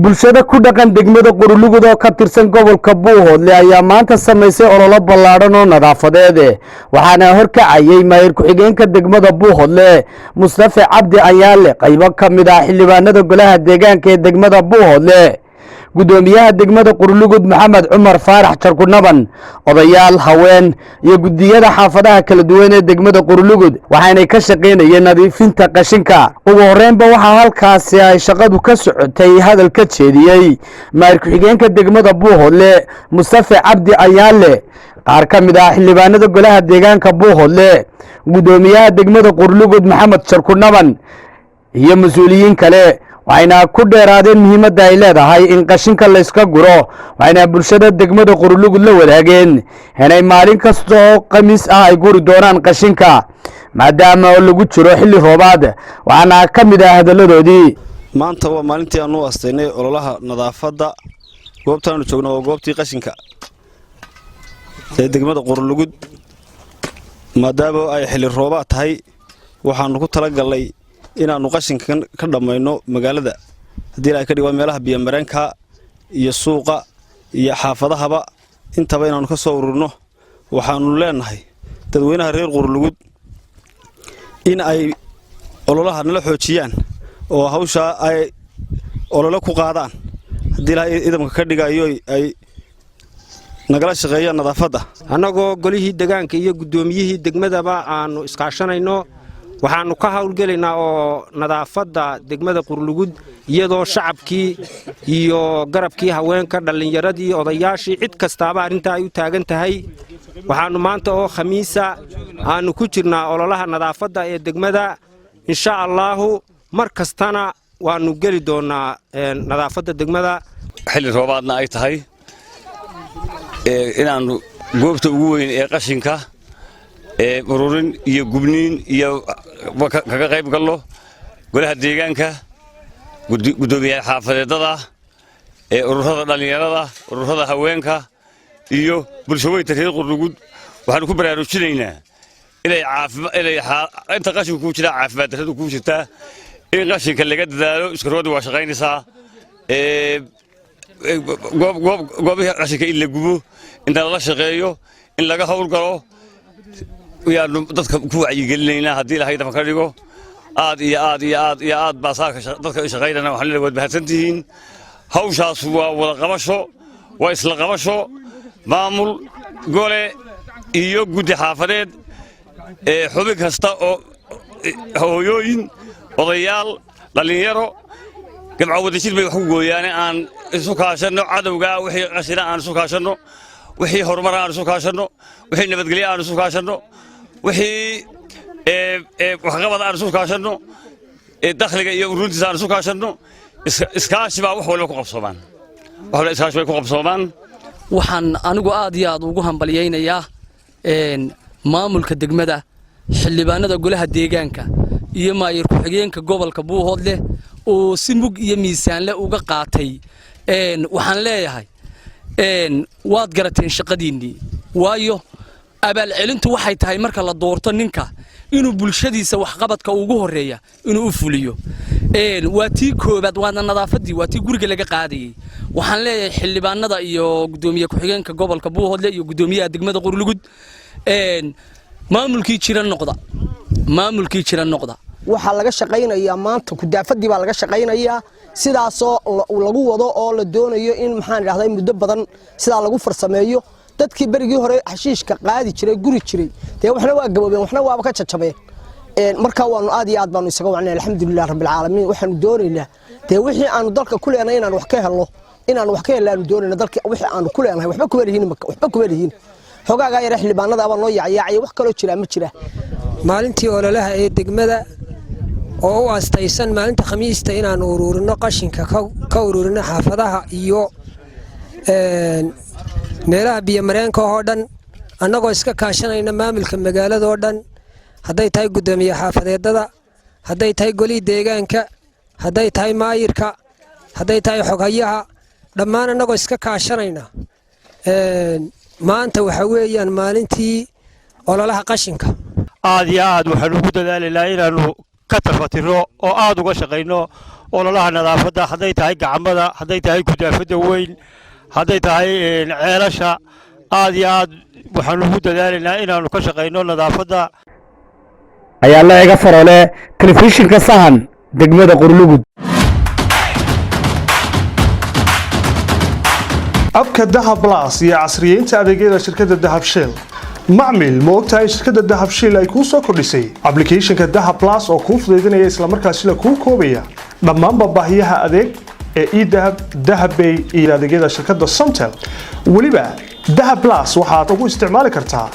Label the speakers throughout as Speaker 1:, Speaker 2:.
Speaker 1: bulshada ku dhaqan degmada Qorilugud oo ka tirsan gobolka Buuhoodle ayaa maanta samaysay olole ballaaran oo nadaafadeed waxaana horkacayay maayir ku-xigeenka degmada Buuhoodle Mustafa Cabdi Ayaale qaybo kamid ah xildhibaanada golaha deegaanka ee degmada Buuhoodle gudoomiyaha degmada Qorilugud Maxamed Cumar Faarax Jarkunaban odayaal haween iyo gudiyada xaafadaha kala duwan ee degmada Qorilugud waxaanay ka shaqeynayeen nadiifinta qashinka ugu horeynba waxa halkaasi ay shaqadu ka socotay hadal ka jeediyay maayir ku-xigeenka degmada Buuhoodle Mustafa Cabdi Ayaale qaar kamid ah xildhibaanada golaha deegaanka Buuhoodle gudoomiyaha degmada Qorilugud Maxamed Jarkunaban iyo mas'uuliyiin kale waxayna ku dheeraadeen muhiimadda ay leedahay in qashinka la iska guro waxayna bulshada degmada Qorilugud la wadaageen inay maalin kasta oo khamiis ah ay guri doonaan qashinka maadaama lagu jiro xilli roobaad waxaana ka mid ah hadaladoodii
Speaker 2: maanta waa maalintii aanu asteynay ololaha nadaafadda goobtaanu joogno oo goobtii qashinka ee degmada Qorilugud maadaama ay xilli roobaad tahay waxaanu ku talagalnay inaanu qashinkan ka dhamayno magaalada hadii ay ka dhigo meelaha biyo mareenka iyo suuqa iyo xaafadahaba intaba inaanu ka soo ururno waxaanu leenahay dadweynaha reer Qorilugud in ay ololaha nala xoojiyaan oo hawsha ay olole ku qaadaan hadii ilaahay idamka ka dhigayo ay nagala shaqeeyaan nadaafadda
Speaker 3: anagoo golihii deegaanka iyo gudoomiyihii degmadaba aanu iskaashanayno waxaanu ka hawlgelaynaa oo nadaafadda degmada Qorilugud iyadoo shacabkii iyo garabkii haweenka dhalinyaradii odayaashii cid kastaaba arinta ay u taagan tahay waxaanu maanta oo khamiisa aanu ku jirnaa ololaha nadaafadda ee degmada insha Allah mar kastana waanu gali doonaa nadaafadda degmada
Speaker 4: xilli roobaadna ay tahay inaanu goobta ugu weyn ee qashinka ururin iyo gubniin iyo kaga qayb galno golaha deegaanka gudoomiyaha xaafadeedada ururada dhalinyarada ururada haweenka iyo bulshada reer Qorilugud waxaanu ku baraarujinaynaa inta qashinku ku jira caafimaad darradu ku jirta in qashinka laga dadaalo iska roodi waa shaqaynaysaa goobaha qashinka in la gubo in la shaqeeyo in laga hawl galo ويانو dadka ku wacyigelinayna hadii ilaahay dama ka dhigo aad iyo aad baasaaka dadka shaqaynayna waxaan leeyahay bahsantihiin hawshaas waa wada qabasho waa isla qabasho maamul gole iyo gudi xaafadeed xubin kasta oo hooyooyin odayaal dhalinyaro gabdho wada jir bay wax ku gooyaan aan isu kaashano cadawga wixii qashina aan isu kaashano wixii horumar aan isu kaashano wixii nabadgelyo aan isu kaashano wixii waxqabad aan isu kaashano dakhliga iyo uruntiisa aan isu kaashano iskaashi baa wax walba ku qabsoomaan wax walba iskaashi bay ku qabsoomaan
Speaker 5: waxaan anigu aad iyo aad ugu hambaliyaynayaa maamulka degmada xildhibaanada golaha deegaanka iyo maayir ku-xigeenka gobolka Buuhoodle oo si mug iyo miisaan leh uga qaatay waxaan leeyahay waad garateen shaqadiinii waayo abaal celintu waxay tahay marka la doorto ninka inuu bulshadiisa wax qabadka ugu horeeya inuu u fuliyo waa tii koobaad waa nadaafadii waa tii guriga laga qaadayay waxaan leeyahay xildhibaanada iyo gudoomiyaha ku-xigeenka gobolka Buuhoodle iyo gudoomiyaha degmada Qorilugud maamulkii jira noqda
Speaker 6: waxa laga shaqeynayaa maanta ku daafadii baa laga shaqeynayaa sidaas oo lagu wado oo la doonayo in maxaan raahday muddo badan sida lagu farsameeyo dadkii berigii hore xashiishka qaadi jiray guri jiray taa waxna waa gaboobeen waxna waa ka jajabeen marka waanu aad iyo aad baanu isaga wacnaa alxamdulillah rabbil caalamiin waxaanu doonaynaa taa wixii aanu dalka ku leenahay inaan wax ka helno doonaynaa dalka wixii aanu ku leenahay waxba ku leeyihiin xogaaga yar xildhibaanada aba noo yaacay wax kale jira ma jira
Speaker 7: maalintii ololaha ee degmada oo u astaysan maalinta khamiista inaan ururino qashinka ka ururino xaafadaha iyo meelaha biyo mareenka oo dhan annagoo iska kaashanayna maamulka magaalada oo dhan haday tahay gudoomiyaha xaafadeedada haday tahay golii deegaanka haday tahay maayirka haday tahay xogayaha dhammaan annagoo iska kaashanayna maanta waxa weeyaan maalintii ololaha qashinka
Speaker 8: aad iyo aad waxaanu ku dadaalaynaa inaanu ka tarfatiro oo aad uga shaqeyno ololaha nadaafadda hadday tahay gacmada hadday tahay gudaafada weyn hadday tahay ceelasha aad iyo aad waxaan ugu dadaalaynaa inaanu ka shaqeyno nadaafadda
Speaker 1: ayaa la iga farole telefishinka sahan degmada Qorilugud
Speaker 9: abka Dahab Plus iyo casriyeynta adeegyada shirkadda Dahab Shell macmiil ma ogtahay shirkadda Dahab Shell ay ku soo kordhisay applicationka Dahab Plus oo kuu fududeynaya isla markaasina kuu koobaya dhammaan baahiyaha adeeg ee e-Dahab Dahab Pay iyo adeegyada shirkadda Somtel waliba Dahab Plus waxaad ugu isticmaali kartaa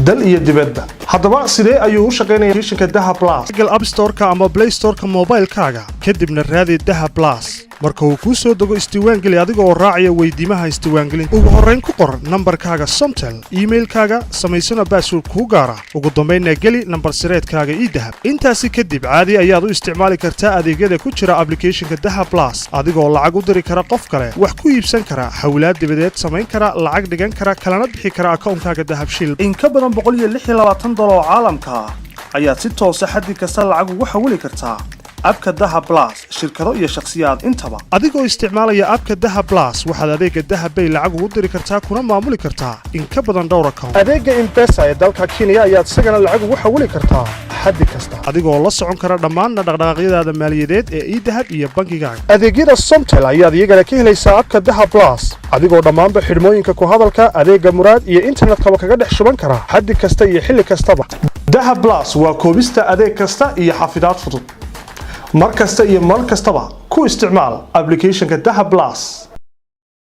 Speaker 9: dal iyo dibadda haddaba sidee ayuu u shaqeynayaa applicationka Dahab Plus Google App Store-ka ama Play Store-ka mobile-kaaga kadibna raadi Dahab Plus marka uu ku soo dago isdiiwaangeli adiga oo raacaya weydiimaha isdiiwaangelinta ugu horreyn ku qor nambarkaaga Somtel emailkaaga samaysana password ku gaara ugu dambeynna geli nambar sireedkaaga e-Dahab intaasi kadib caadi ayaad u isticmaali kartaa adeegyada ku jira applicationka Dahab Plus adigoo lacag u diri kara qof kale wax ku iibsan kara xawlaad dibadeed samayn kara lacag dhigan kara kalana bixi kara akoonkaaga Dahab Shell in ka badan $126 oo caalamka ayaad si toos ah xaddi kasta lacag ugu xawili kartaa abka Dahab Plus shirkado iyo shakhsiyaad intaba adigoo isticmaalaya abka Dahab Plus waxaad adeega Dahab Pay lacag ugu diri kartaa kuna maamuli kartaa in ka badan dhowr account adeega M-Pesa ee dalka Kenya ayaad isagana lacag ugu xawili kartaa xaddi kasta adigoo la socon kara dhammaan dhaqdhaqaaqyadaada maaliyadeed ee e-Dahab iyo bangigaaga adeegyada Somtel ayaad iyagana ka helaysaa abka Dahab Plus adigoo dhammaanba xidhmooyinka ku hadalka adeega muraad iyo internetka kaga dhex shuban kara xaddi kasta iyo xilli kastaba Dahab Plus waa koobista adeeg kasta iyo xafidaad fudud mar kasta iyo mar kastaba ku isticmaal applicationka Dahab Plus